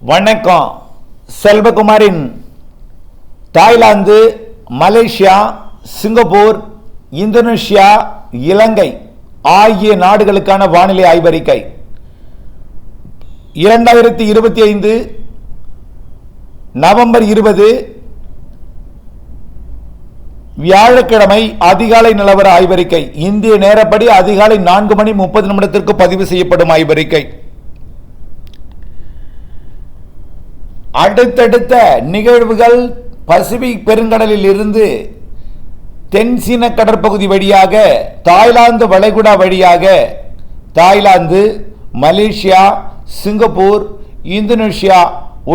வணக்கம். செல்வகுமாரின் Thailand, Malaysia, Singapore, Indonesia, இலங்கை ஆகிய நாடுகளுக்கான வானிலை ஆய்வறிக்கை 2025 நவம்பர் 20 வியாழக்கிழமை அதிகாலை நிலவர ஆய்வறிக்கை. இந்திய நேரப்படி அதிகாலை 4:30 பதிவு செய்யப்படும் ஆய்வறிக்கை. அடுத்தடுத்த நிகழ்வுகள் பசிபிக் பெருங்கடலில் இருந்து தென்சீன கடற்பகுதி வழியாக தாய்லாந்து வளைகுடா வழியாக தாய்லாந்து, மலேசியா, சிங்கப்பூர், இந்தோனேஷியா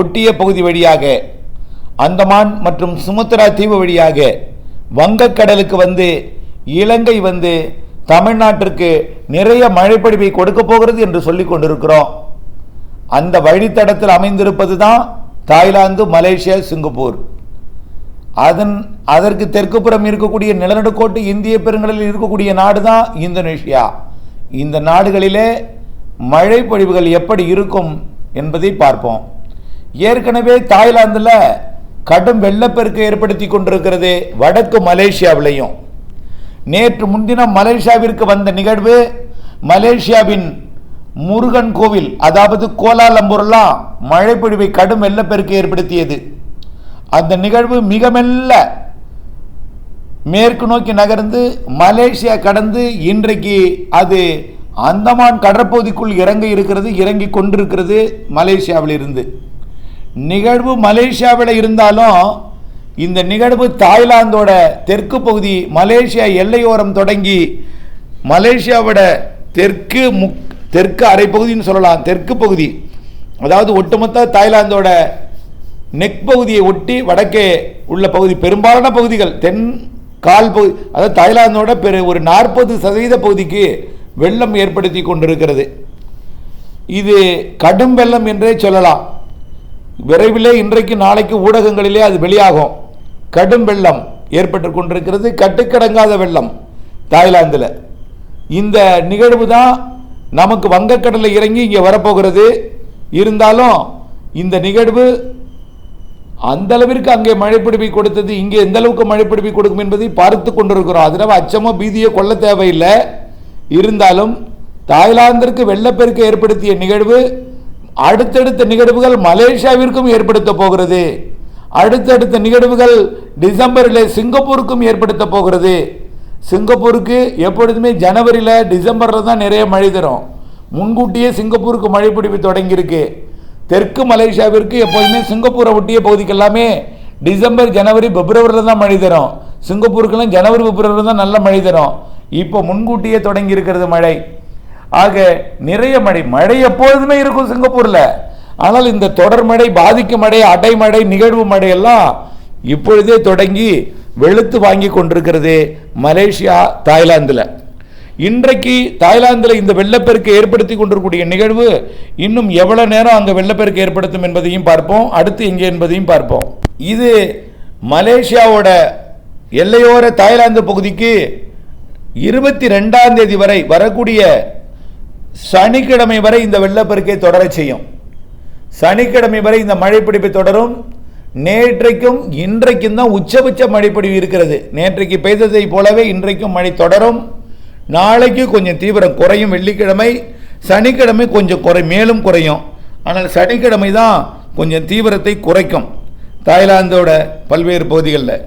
ஒட்டிய பகுதி வழியாக அந்தமான் மற்றும் சுமத்ரா தீவு வழியாக வங்கக்கடலுக்கு வந்து இலங்கை வந்து தமிழ்நாட்டிற்கு நிறைய மழைப்பொழிவை கொடுக்க போகிறது என்று சொல்லிக் கொண்டிருக்கிறோம். அந்த வழித்தடத்தில் அமைந்திருப்பது தான் தாய்லாந்து, மலேசியா, சிங்கப்பூர். அதற்கு தெற்கு புறம் இருக்கக்கூடிய நிலநடுக்கோட்டு இந்திய பெருங்கடலில் இருக்கக்கூடிய நாடு தான் இந்தோனேஷியா. இந்த நாடுகளிலே மழை பொழிவுகள் எப்படி இருக்கும் என்பதை பார்ப்போம். ஏற்கனவே தாய்லாந்தில் கடும் வெள்ளப்பெருக்கு ஏற்படுத்தி கொண்டிருக்கிறது, வடக்கு மலேசியாவிலையும். நேற்று முன்தினம் மலேசியாவிற்கு வந்த நிகழ்வு மலேசியாவின் முருகன் கோவில், அதாவது கோலாலம்பூர்லாம் மழை பொழிவை கடும் வெள்ளப்பெருக்கு ஏற்படுத்தியது. அந்த நிகழ்வு மிக மெல்ல மேற்கு நோக்கி நகர்ந்து மலேசியா கடந்து இன்றைக்கு அது அந்தமான் கடற்பகுதிக்குள் இறங்கி கொண்டிருக்கிறது. மலேசியாவில் இருந்து நிகழ்வு மலேசியாவில் இருந்தாலும் இந்த நிகழ்வு தாய்லாந்தோட தெற்கு பகுதி மலேசியா எல்லையோரம் தொடங்கி மலேசியாவோட தெற்கு அரை பகுதின்னு சொல்லலாம், தெற்கு பகுதி, அதாவது ஒட்டுமொத்த தாய்லாந்தோட நெக் பகுதியை ஒட்டி வடக்கே உள்ள பகுதி, பெரும்பாலான பகுதிகள் தென் கால் பகுதி, அதாவது தாய்லாந்தோட ஒரு 40% பகுதிக்கு வெள்ளம் ஏற்படுத்தி கொண்டிருக்கிறது. இது கடும் வெள்ளம் என்றே சொல்லலாம். விரைவிலே இன்றைக்கு நாளைக்கு ஊடகங்களிலே அது வெளியாகும். கடும் வெள்ளம் ஏற்பட்டு கொண்டிருக்கிறது, கட்டுக்கடங்காத வெள்ளம் தாய்லாந்தில். இந்த நிகழ்வு தான் நமக்கு வங்கக்கடலில் இறங்கி இங்கே வரப்போகிறது. இருந்தாலும் இந்த நிகழ்வு அந்த அளவிற்கு அங்கே மழைப்பிடிப்பை கொடுத்தது, இங்கே எந்த அளவுக்கு மழைப்பிடிப்பை கொடுக்கும் என்பதை பார்த்து கொண்டிருக்கிறோம். அதனால் அச்சமோ பீதியோ கொள்ள தேவையில்லை. இருந்தாலும் தாய்லாந்திற்கு வெள்ளப்பெருக்கு ஏற்படுத்திய நிகழ்வு அடுத்தடுத்த நிகழ்வுகள் மலேசியாவிற்கும் ஏற்படுத்த போகிறது. அடுத்தடுத்த நிகழ்வுகள் டிசம்பரில் சிங்கப்பூருக்கும் ஏற்படுத்த போகிறது. சிங்கப்பூருக்கு எப்பொழுதுமே ஜனவரியில் டிசம்பரில் தான் நிறைய மழை தரும். முன்கூட்டியே சிங்கப்பூருக்கு மழை பிடிப்பு தொடங்கியிருக்கு. தெற்கு மலேசியாவிற்கு எப்போதுமே சிங்கப்பூரை ஒட்டிய பகுதிக்கு எல்லாமே டிசம்பர், ஜனவரி, பிப்ரவரியில் தான் மழை தரும். சிங்கப்பூருக்கெல்லாம் ஜனவரி, பிப்ரவரி தான் நல்ல மழை தரும். இப்போ முன்கூட்டியே தொடங்கி இருக்கிறது மழை. ஆக நிறைய மழை எப்பொழுதுமே இருக்கும் சிங்கப்பூரில். ஆனால் இந்த தொடர் மழை, பாதிக்கும் மழை, அடைமழை, நிகழ்வு மழை எல்லாம் இப்பொழுதே தொடங்கி வெளுத்து வாங்கி கொண்டிருக்கிறது மலேசியா, தாய்லாந்தில். இன்றைக்கு தாய்லாந்தில் இந்த வெள்ளப்பெருக்கு ஏற்படுத்தி கொண்டிருக்கூடிய நிகழ்வு இன்னும் எவ்வளவு நேரம் அங்கே வெள்ளப்பெருக்கு ஏற்படுத்தும் என்பதையும் பார்ப்போம். அடுத்து எங்கே என்பதையும் பார்ப்போம். இது மலேசியாவோட எல்லையோர தாய்லாந்து பகுதிக்கு 22ஆம் தேதி வரை, வரக்கூடிய சனிக்கிழமை வரை இந்த வெள்ளப்பெருக்கை தொடர செய்யும். சனிக்கிழமை வரை இந்த மழைப்பிடிப்பு தொடரும். நேற்றைக்கும் இன்றைக்கும் தான் உச்சபட்ச மழைப்பொழிவு இருக்கிறது. நேற்றைக்கு பெய்ததை போலவே இன்றைக்கும் மழை தொடரும். நாளைக்கு கொஞ்சம் தீவிரம் குறையும். வெள்ளிக்கிழமை, சனிக்கிழமை கொஞ்சம் மேலும் குறையும். ஆனால் சனிக்கிழமை தான் கொஞ்சம் தீவிரத்தை குறைக்கும் தாய்லாந்தோட பல்வேறு பகுதிகளில்.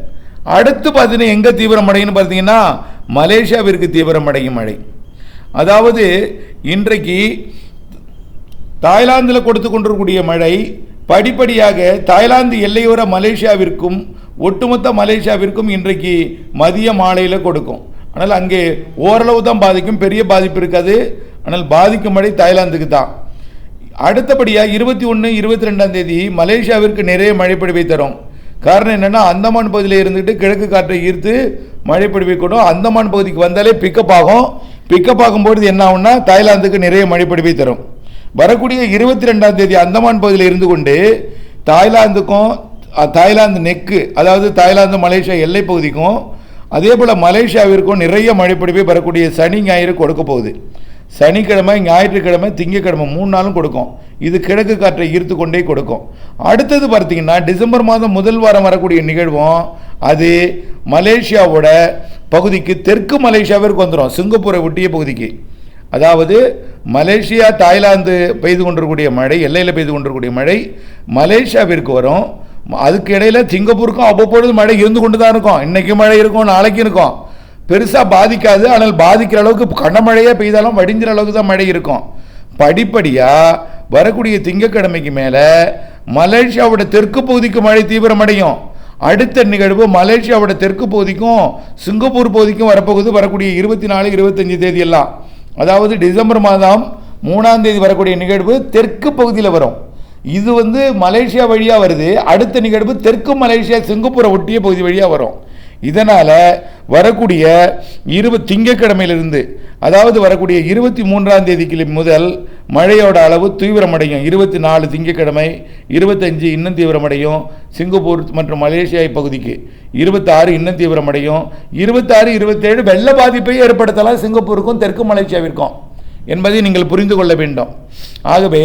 அடுத்து பார்த்தீங்கன்னா எங்கே தீவிரம் அடையும்னு பார்த்தீங்கன்னா மலேசியாவிற்கு தீவிரம் அடையும் மழை. அதாவது இன்றைக்கு தாய்லாந்தில் கொடுத்து கொண்டிருக்கக்கூடிய மழை படிப்படியாக தாய்லாந்து எல்லையோர மலேசியாவிற்கும் ஒட்டுமொத்த மலேசியாவிற்கும் இன்றைக்கு மதிய மாலையில் கொடுக்கும். ஆனால் அங்கே ஓரளவு தான் பாதிக்கும், பெரிய பாதிப்பு இருக்காது. ஆனால் பாதிக்கும் மழை தாய்லாந்துக்கு தான். அடுத்தபடியாக 21, 22ஆம் தேதி மலேசியாவிற்கு நிறைய மழைப்பொழிவை தரும். காரணம் என்னென்னா அந்தமான் பகுதியில் இருந்துட்டு கிழக்கு காற்றை ஈர்த்து மழைப்பொழிவை கொடுக்கும். அந்தமான் பகுதிக்கு வந்தாலே பிக்கப் ஆகும். பிக்கப் ஆகும்போது என்ன ஆகும்னா தாய்லாந்துக்கு நிறைய மழைப்பொழிவை தரும். வரக்கூடிய 22ஆம் தேதி அந்தமான் பகுதியில் இருந்து கொண்டு தாய்லாந்துக்கும், தாய்லாந்து நெக்கு, அதாவது தாய்லாந்து மலேசியா எல்லை பகுதிக்கும், அதே போல் மலேசியாவிற்கும் நிறைய மழைப்பொழிவை வரக்கூடிய சனி ஞாயிறு கொடுக்க போகுது. சனிக்கிழமை, ஞாயிற்றுக்கிழமை, திங்கக்கிழமை 3 நாளும் கொடுக்கும். இது கிழக்கு காற்றை ஈர்த்து கொண்டே கொடுக்கும். அடுத்தது பார்த்தீங்கன்னா டிசம்பர் மாதம் முதல் வாரம் வரக்கூடிய நிகழ்வும் அது மலேசியாவோட பகுதிக்கு தெற்கு மலேசியாவிற்கு வந்துடும், சிங்கப்பூரை ஒட்டிய பகுதிக்கு. அதாவது மலேசியா தாய்லாந்து பெய்து கொண்டிருக்கக்கூடிய மழை, எல்லையில் பெய்து கொண்டிருக்கக்கூடிய மழை மலேசியாவிற்கு வரும். அதுக்கு இடையில சிங்கப்பூருக்கும் அவ்வப்பொழுது மழை இருந்து கொண்டு தான் இருக்கும். இன்னைக்கு மழை இருக்கும், நாளைக்கு இருக்கும், பெருசாக பாதிக்காது. ஆனால் பாதிக்கிற அளவுக்கு கனமழையே பெய்தாலும் வடிஞ்சிற அளவுக்கு தான் மழை இருக்கும். படிப்படியாக வரக்கூடிய திங்கக்கிழமைக்கு மேலே மலேசியாவோட தெற்கு பகுதிக்கு மழை தீவிரமடையும். அடுத்த நிகழ்வு மலேசியாவோட தெற்கு பகுதிக்கும் சிங்கப்பூர் பகுதிக்கும் வரப்போகுது, வரக்கூடிய 24, 25 தேதி எல்லாம். அதாவது டிசம்பர் மாதம் 3ஆம் தேதி வரக்கூடிய நிகழ்வு தெற்கு பகுதியில் வரும். இது மலேசியா வழியாக வருது. அடுத்த நிகழ்வு தெற்கு மலேசியா சிங்கப்பூரை ஒட்டிய பகுதி வழியாக வரும். இதனால் வரக்கூடிய திங்கக்கிழமையிலிருந்து, அதாவது வரக்கூடிய 23ஆம் தேதிக்கு முதல் மழையோட அளவு தீவிரமடையும். 24 திங்கக்கிழமை, 25 இன்னும் தீவிரமடையும் சிங்கப்பூர் மற்றும் மலேசியா பகுதிக்கு. 26 இன்னும் தீவிரமடையும். 26, 27 வெள்ள பாதிப்பை ஏற்படுத்தலாம் சிங்கப்பூருக்கும் தெற்கு மலேசியாவிற்கும் என்பதை நீங்கள் புரிந்து கொள்ள வேண்டும். ஆகவே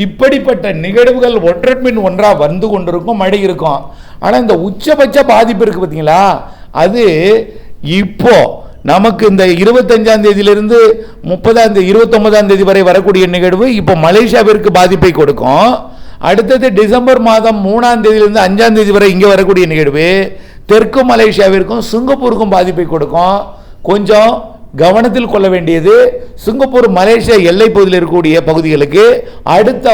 இப்படிப்பட்ட நிகழ்வுகள் ஒன்றன் பின் ஒன்றாக வந்து கொண்டிருக்கும், மழை இருக்கும். ஆனால் இந்த உச்சபட்ச பாதிப்பு இருக்குது பார்த்தீங்களா, அது இப்போ நமக்கு இந்த 25ஆம் தேதியிலிருந்து 29ஆம் தேதி வரை வரக்கூடிய நிகழ்வு இப்போ மலேசியாவிற்கு பாதிப்பை கொடுக்கும். அடுத்தது டிசம்பர் மாதம் 3ஆம் தேதியிலிருந்து 5ஆம் தேதி வரை இங்கே வரக்கூடிய நிகழ்வு தெற்கு மலேசியாவிற்கும் சிங்கப்பூருக்கும் பாதிப்பை கொடுக்கும். கொஞ்சம் கவனத்தில் கொள்ள வேண்டியது, சிங்கப்பூர் மலேசியா எல்லை பகுதியில் இருக்கக்கூடிய பகுதிகளுக்கு அடுத்த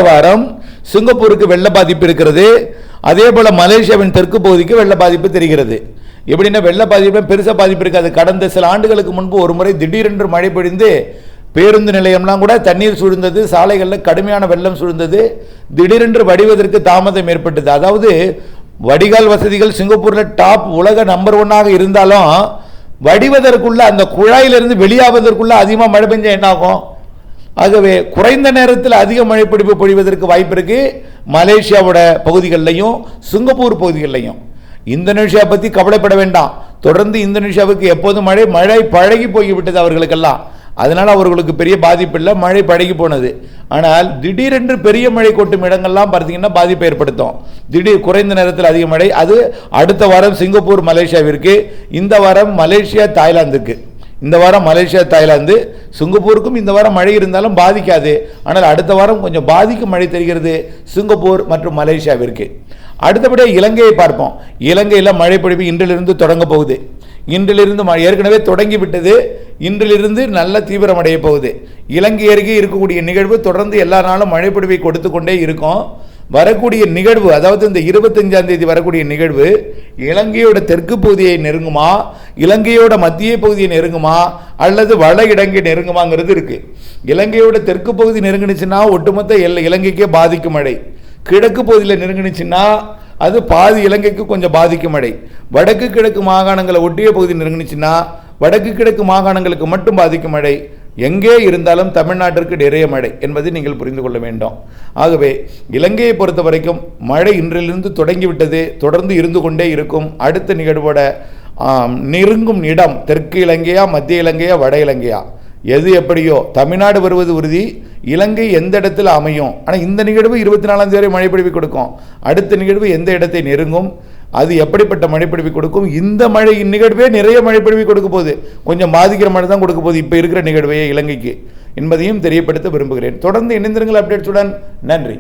வாரம் சிங்கப்பூருக்கு வெள்ள பாதிப்பு இருக்கிறது. அதே போல மலேசியாவின் தெற்கு பகுதிக்கு வெள்ள பாதிப்பு தெரிகிறது. எப்படின்னா வெள்ள பாதிப்பு பெருசாக பாதிப்பு இருக்காது. கடந்த சில ஆண்டுகளுக்கு முன்பு ஒரு முறை திடீரென்று மழை பொழிந்து பேருந்து நிலையம்லாம் கூட தண்ணீர் சூழ்ந்தது, சாலைகளில் கடுமையான வெள்ளம் சூழ்ந்தது, திடீரென்று வடிவதற்கு தாமதம் ஏற்பட்டது. அதாவது வடிகால் வசதிகள் சிங்கப்பூரில் டாப் உலக நம்பர் 1ஆக இருந்தாலும் வடிவதற்குள்ள அந்த குழாயிலிருந்து வெளியாவதற்குள்ள அதிகமாக மழை பெஞ்சா என்ன ஆகும்? ஆகவே குறைந்த நேரத்தில் அதிக மழை பிடிப்பு பொழிவதற்கு வாய்ப்பு இருக்கு மலேசியாவோட பகுதிகளிலையும் சிங்கப்பூர் பகுதிகளிலையும். இந்தோனேஷியா பற்றி கவலைப்பட வேண்டாம். தொடர்ந்து இந்தோனேஷியாவுக்கு எப்போதும் மழை பழகி போய்விட்டது அவர்களுக்கெல்லாம். அதனால் அவர்களுக்கு பெரிய பாதிப்பு இல்லை, மழை பழகி போனது. ஆனால் திடீரென்று பெரிய மழை கொட்டும் இடங்கள்லாம் பார்த்தீங்கன்னா பாதிப்பை ஏற்படுத்தும். திடீர் குறைந்த நேரத்தில் அதிக மழை. அது அடுத்த வாரம் சிங்கப்பூர் மலேசியாவிற்கு, இந்த வாரம் மலேசியா தாய்லாந்துக்கு. இந்த வாரம் மலேசியா தாய்லாந்து, சிங்கப்பூருக்கும் இந்த வாரம் மழை இருந்தாலும் பாதிக்காது. ஆனால் அடுத்த வாரம் கொஞ்சம் பாதிக்கும் மழை தெரிகிறது சிங்கப்பூர் மற்றும் மலேசியாவிற்கு. அடுத்தபடியாக இலங்கையை பார்ப்போம். இலங்கையில் மழை பொழிவு இன்றிலிருந்து தொடங்க போகுது. இன்றிலிருந்து ஏற்கனவே தொடங்கிவிட்டது, இன்றிலிருந்து நல்ல தீவிரமடைய போகுது. இலங்கை அருகே இருக்கக்கூடிய நிகழ்வு தொடர்ந்து எல்லா நாளும் மழை பொழிவை கொடுத்து கொண்டே இருக்கும். வரக்கூடிய நிகழ்வு, அதாவது இந்த 25ஆம் தேதி வரக்கூடிய நிகழ்வு இலங்கையோட தெற்கு பகுதியை நெருங்குமா, இலங்கையோட மத்திய பகுதியை நெருங்குமா, அல்லது வட இலங்கை நெருங்குமாங்கிறது இருக்கு. இலங்கையோட தெற்கு பகுதி நெருங்கினுச்சுன்னா ஒட்டுமொத்த இலங்கைக்கே பாதிக்கும் மழை. கிழக்கு பகுதியில் நெருங்கினுச்சுன்னா அது பாதி இலங்கைக்கு கொஞ்சம் பாதிக்கும் மழை. வடக்கு கிழக்கு மாகாணங்களை ஒட்டிய பகுதி நெருங்கினுச்சுன்னா வடக்கு கிழக்கு மாகாணங்களுக்கு மட்டும் பாதிக்கும் மழை. எங்கே இருந்தாலும் தமிழ்நாட்டிற்கு நிறைய மழை என்பதை நீங்கள் புரிந்து கொள்ள வேண்டும். ஆகவே இலங்கையை பொறுத்த வரைக்கும் மழை இன்றிலிருந்து தொடங்கிவிட்டது, தொடர்ந்து இருந்து கொண்டே இருக்கும். அடுத்த நிகழ்வோட நெருங்கும் இடம் தெற்கு இலங்கையா, மத்திய இலங்கையா, வட இலங்கையா, எது எப்படியோ தமிழ்நாடு வருவது உறுதி. இலங்கை எந்த இடத்துல அமையும். ஆனால் இந்த நிகழ்வு 24ஆம் தேதி மழைப்பிடிப்பு கொடுக்கும். அடுத்த நிகழ்வு எந்த இடத்தை நெருங்கும், அது எப்படிப்பட்ட மழைப்பிடிப்பு கொடுக்கும். இந்த மழை நிகழ்வே நிறைய மழைப்பிடிப்பு கொடுக்க போகுது, கொஞ்சம் பாதிக்கிற மழை தான் கொடுக்க போகுது இப்போ இருக்கிற நிகழ்வையே இலங்கைக்கு என்பதையும் தெரியப்படுத்த விரும்புகிறேன். தொடர்ந்து இணைந்திருங்கள் அப்டேட்ஸுடன். நன்றி.